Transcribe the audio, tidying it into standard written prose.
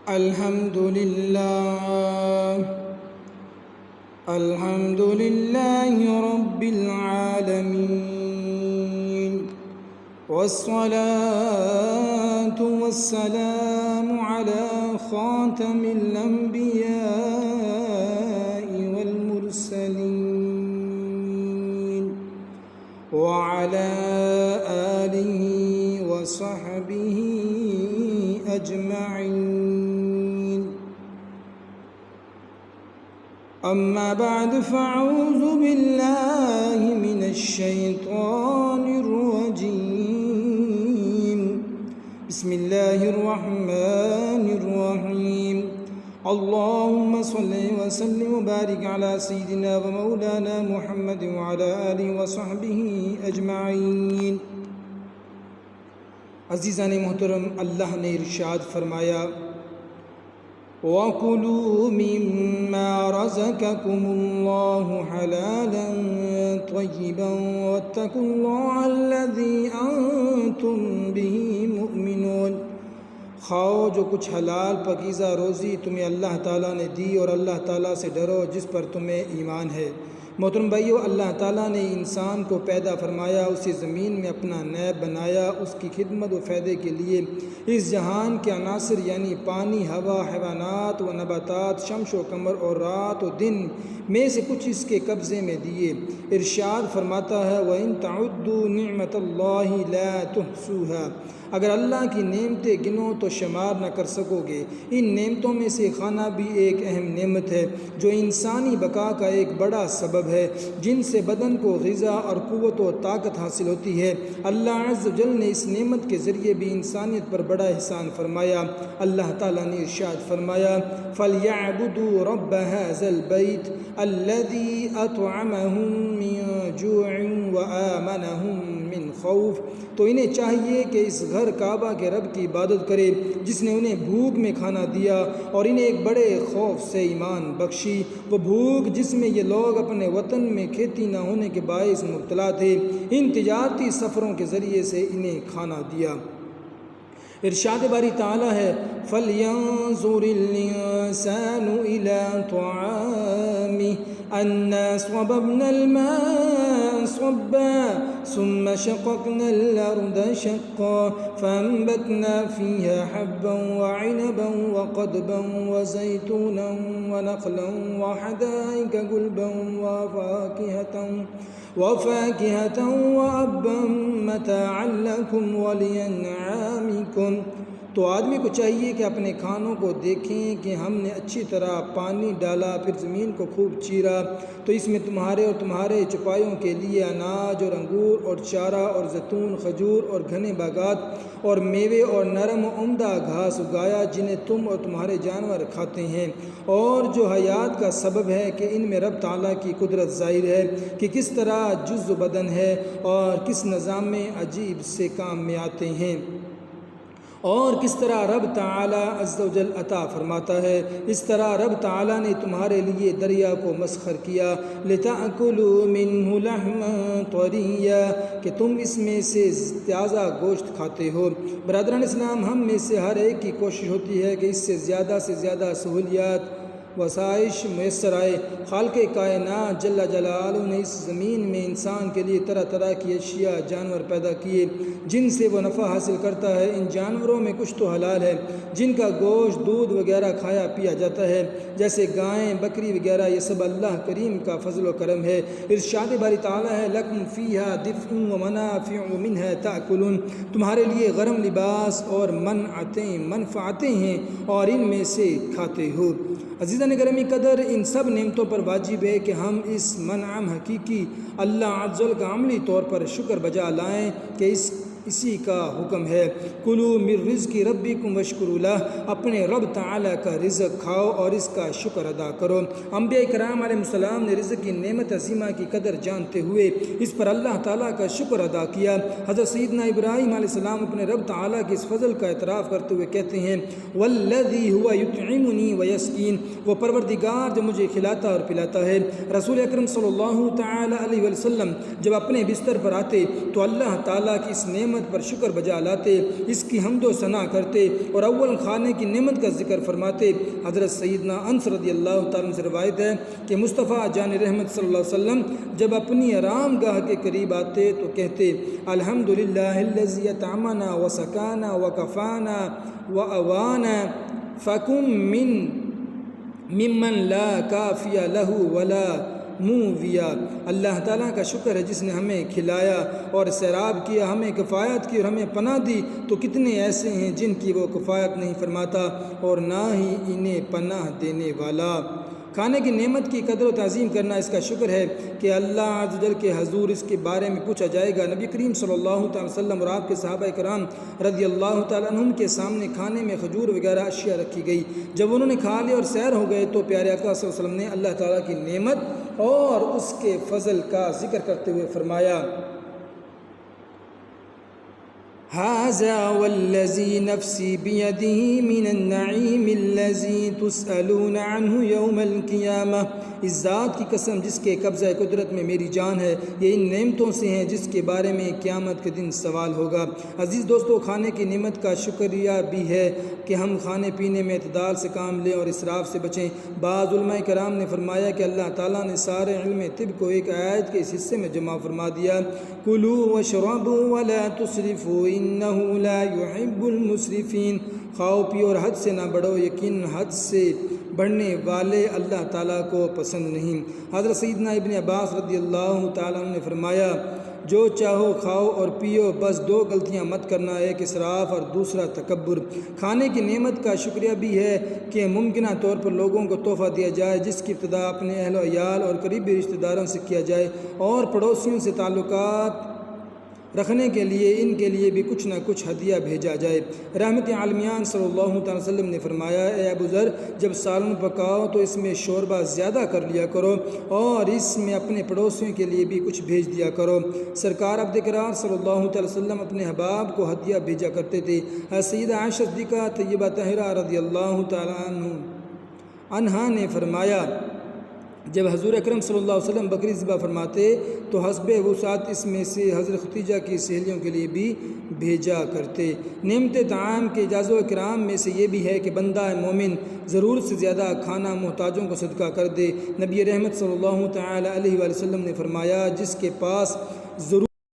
الحمد لله رب العالمين، والصلاة والسلام على خاتم الأنبياء والمرسلين وعلى آله وصحبه أجمعين. أما بعد، فأعوذ بالله من الشيطان الرجيم. بسم الله الرحمن الرحيم. اللهم صل وسلم وبارك على سيدنا ومولانا محمد وعلى آله وصحبه أجمعين. عزیزان محترم، اللہ نے ارشاد فرمایا، وَكُلُوا مِمَّا رَزَقَكُمُ اللَّهُ حَلَالًا طَيِّبًا وَاتَّقُوا اللَّهَ الَّذِي أَنْتُمْ بِهِ مُؤْمِنُونَ. کھاؤ جو کچھ حلال پاکیزہ روزی تمہیں اللہ تعالیٰ نے دی، اور اللہ تعالیٰ سے ڈرو جس پر تمہیں ایمان ہے. محترم بھائیو، اللہ تعالیٰ نے انسان کو پیدا فرمایا، اسے زمین میں اپنا نیب بنایا، اس کی خدمت و فائدے کے لیے اس جہان کے عناصر یعنی پانی، ہوا، حیوانات و نباتات، شمس و قمر اور رات و دن میں سے کچھ اس کے قبضے میں دیے. ارشاد فرماتا ہے، وَإِن تَعُدُّوا نِعْمَةَ اللَّهِ لَا تُحْصُوهَا. اگر اللہ کی نعمتیں گنو تو شمار نہ کر سکو گے. ان نعمتوں میں سے کھانا بھی ایک اہم نعمت ہے جو انسانی بقا کا ایک بڑا سبب ہے، جن سے بدن کو غذا اور قوت و طاقت حاصل ہوتی ہے. اللہ عز و جل نے اس نعمت کے ذریعے بھی انسانیت پر بڑا احسان فرمایا. اللہ تعالیٰ نے ارشاد فرمایا، فَلْيَعْبُدُوا رَبَّ هَذَا الْبَيْتِ الَّذِي أَطْعَمَهُم مِّن جُوعٍ وَآمَنَهُم مِّن خَوْفٍ. تو انہیں چاہیے کہ اس گھر کعبہ کے رب کی عبادت کرے جس نے انہیں بھوک میں کھانا دیا اور انہیں ایک بڑے خوف سے ایمان بخشی. وہ بھوک جس میں یہ لوگ اپنے وطن میں کھیتی نہ ہونے کے باعث مبتلا تھے، ان تجارتی سفروں کے ذریعے سے انہیں کھانا دیا. ارشاد باری تعالیٰ ہے، فَلْيَنظُرِ الْإِنسَانُ إِلَىٰ طَعَامِهِ أَنَّا صَبَبْنَا الْمَاءَ صَبًّا ثُمَّ شَقَقْنَا الْأَرْضَ شَقًّا فَأَنبَتْنَا فِيهَا حَبًّا وَعِنَبًا وَقَضْبًا وَزَيْتُونًا وَنَخْلًا وَحَدَائِقَ غُلْبًا وَفَاكِهَةً وَأَبًّا مَّتَاعًا لَّكُمْ وَلِأَنْعَامِكُمْ. تو آدمی کو چاہیے کہ اپنے کھانوں کو دیکھیں کہ ہم نے اچھی طرح پانی ڈالا، پھر زمین کو خوب چیرا، تو اس میں تمہارے اور تمہارے چپائیوں کے لیے اناج اور انگور اور چارہ اور زیتون، کھجور اور گھنے باغات اور میوے اور نرم و عمدہ گھاس اگایا جنہیں تم اور تمہارے جانور کھاتے ہیں، اور جو حیات کا سبب ہے کہ ان میں رب تعالیٰ کی قدرت ظاہر ہے کہ کس طرح جزء بدن ہے اور کس نظام میں عجیب سے کام میں آتے ہیں، اور کس طرح رب تعالیٰ عز و جل عطا فرماتا ہے. اس طرح رب تعالیٰ نے تمہارے لیے دریا کو مسخر کیا، لِتَأْكُلُوا مِنْهُ لَحْمًا طَرِيًّا، کہ تم اس میں سے تازہ گوشت کھاتے ہو. برادران اسلام، ہم میں سے ہر ایک کی کوشش ہوتی ہے کہ اس سے زیادہ سہولیات وسائش میسر آئے. خالق کائنات جل جلالہ نے اس زمین میں انسان کے لیے طرح طرح کی اشیاء، جانور پیدا کیے جن سے وہ نفع حاصل کرتا ہے. ان جانوروں میں کچھ تو حلال ہے جن کا گوشت، دودھ وغیرہ کھایا پیا جاتا ہے، جیسے گائیں، بکری وغیرہ. یہ سب اللہ کریم کا فضل و کرم ہے. ارشاد باری تعالیٰ ہے، لَكُمْ فِيهَا دِفْءٌ وَمَنَافِعُ مِنْهَا تَأْكُلُونَ. تمہارے لیے گرم لباس اور منفعتیں ہیں اور ان میں سے کھاتے ہو. عزیزان گرامی قدر، ان سب نعمتوں پر واجب ہے کہ ہم اس منعم حقیقی اللہ عز و جل کا عملی طور پر شکر بجا لائیں کہ اسی کا حکم ہے، کلوا من رزق ربکم واشکروا لہ، اپنے رب تعالیٰ کا رزق کھاؤ اور اس کا شکر ادا کرو۔ انبیاء کرام علیہ السلام نے رزق کی نعمت عظیمہ کی قدر جانتے ہوئے اس پر اللہ تعالیٰ کا شکر ادا کیا۔ حضرت سیدنا ابراہیم علیہ السلام اپنے رب تعالیٰ کے اس فضل کا اعتراف کرتے ہوئے کہتے ہیں، والذی هو یطعمنی ویسقین، وہ پروردگار جو مجھے کھلاتا اور پلاتا ہے۔ رسول اکرم صلی اللہ تعالیٰ علیہ وسلم جب اپنے بستر پر آتے تو اللہ تعالیٰ کی اس نعمت نعمت پر شکر بجا لاتے، اس کی حمد و ثنا کرتے اور اول کھانے کی نعمت کا ذکر فرماتے۔ حضرت سیدنا انس رضی اللہ تعالیٰ عنہ سے روایت ہے کہ مصطفیٰ جان رحمت صلی اللہ علیہ وسلم جب اپنی آرام گاہ کے قریب آتے تو کہتے الحمدللہ الذی اطعمنا وسقانا وکفانا واوانا فکم ممن لا کافی لہ ولا موویا۔ اللہ تعالیٰ کا شکر ہے جس نے ہمیں کھلایا اور سیراب کیا، ہمیں کفایت کی اور ہمیں پناہ دی، تو کتنے ایسے ہیں جن کی وہ کفایت نہیں فرماتا اور نہ ہی انہیں پناہ دینے والا۔ کھانے کی نعمت کی قدر و تعظیم کرنا اس کا شکر ہے کہ اللہ عز و جل کے حضور اس کے بارے میں پوچھا جائے گا۔ نبی کریم صلی اللہ تعالی وسلم اور آپ کے صحابہ کرام رضی اللہ تعالیٰ عنہم کے سامنے کھانے میں کھجور وغیرہ اشیاء رکھی گئی۔ جب انہوں نے کھا لیا اور سیر ہو گئے تو پیارے آقا صلی اللہ علیہ وسلم نے اللہ تعالیٰ کی نعمت اور اس کے فضل کا ذکر کرتے ہوئے فرمایا ھذا والذی نفسی بیدہ من النعیم الذی تسألون عنہ یوم القیامہ۔ اس ذات کی قسم جس کے قبضہ قدرت میں میری جان ہے، یہ ان نعمتوں سے ہیں جس کے بارے میں قیامت کے دن سوال ہوگا۔ عزیز دوستو، کھانے کی نعمت کا شکریہ بھی ہے کہ ہم کھانے پینے میں اعتدال سے کام لیں اور اسراف سے بچیں۔ بعض علماء کرام نے فرمایا کہ اللہ تعالیٰ نے سارے علم طب کو ایک آیت کے اس حصے میں جمع فرما دیا، کلوا واشربوا ولا تسرفوا انہ لا يحب المسرفین۔ کھاؤ پیو اور حد سے نہ بڑھو، یقین حد سے بڑھنے والے اللہ تعالیٰ کو پسند نہیں۔ حضرت سیدنا ابن عباس رضی اللہ تعالیٰ عنہ نے فرمایا جو چاہو کھاؤ اور پیو، بس دو غلطیاں مت کرنا، ایک اسراف اور دوسرا تکبر۔ کھانے کی نعمت کا شکریہ بھی ہے کہ ممکنہ طور پر لوگوں کو تحفہ دیا جائے جس کی ابتدا اپنے اہل و عیال اور قریبی رشتہ داروں سے کیا جائے اور پڑوسیوں سے تعلقات رکھنے کے لیے ان کے لیے بھی کچھ نہ کچھ ہدیہ بھیجا جائے۔ رحمت عالمیان صلی اللہ تعالی وسلم نے فرمایا اے ابو ذر، جب سالن پکاؤ تو اس میں شوربہ زیادہ کر لیا کرو اور اس میں اپنے پڑوسیوں کے لیے بھی کچھ بھیج دیا کرو۔ سرکار عبد کرار صلی اللہ تعالی وسلم اپنے احباب کو ہدیہ بھیجا کرتے تھے۔ سیدہ عائشہ صدیقہ طیبہ طاہرہ رضی اللہ تعالی عنہا نے فرمایا جب حضور اکرم صلی اللہ علیہ وسلم بکری ذبح فرماتے تو حسب وسعت اس میں سے حضرت ختیجہ کی سہیلیوں کے لیے بھی بھیجا کرتے۔ نعمت طعام کے اعزاز و اکرام میں سے یہ بھی ہے کہ بندہ مومن ضرورت سے زیادہ کھانا محتاجوں کو صدقہ کر دے۔ نبی رحمت صلی اللہ تعالی علیہ وآلہ وسلم نے فرمایا جس کے پاس ضرور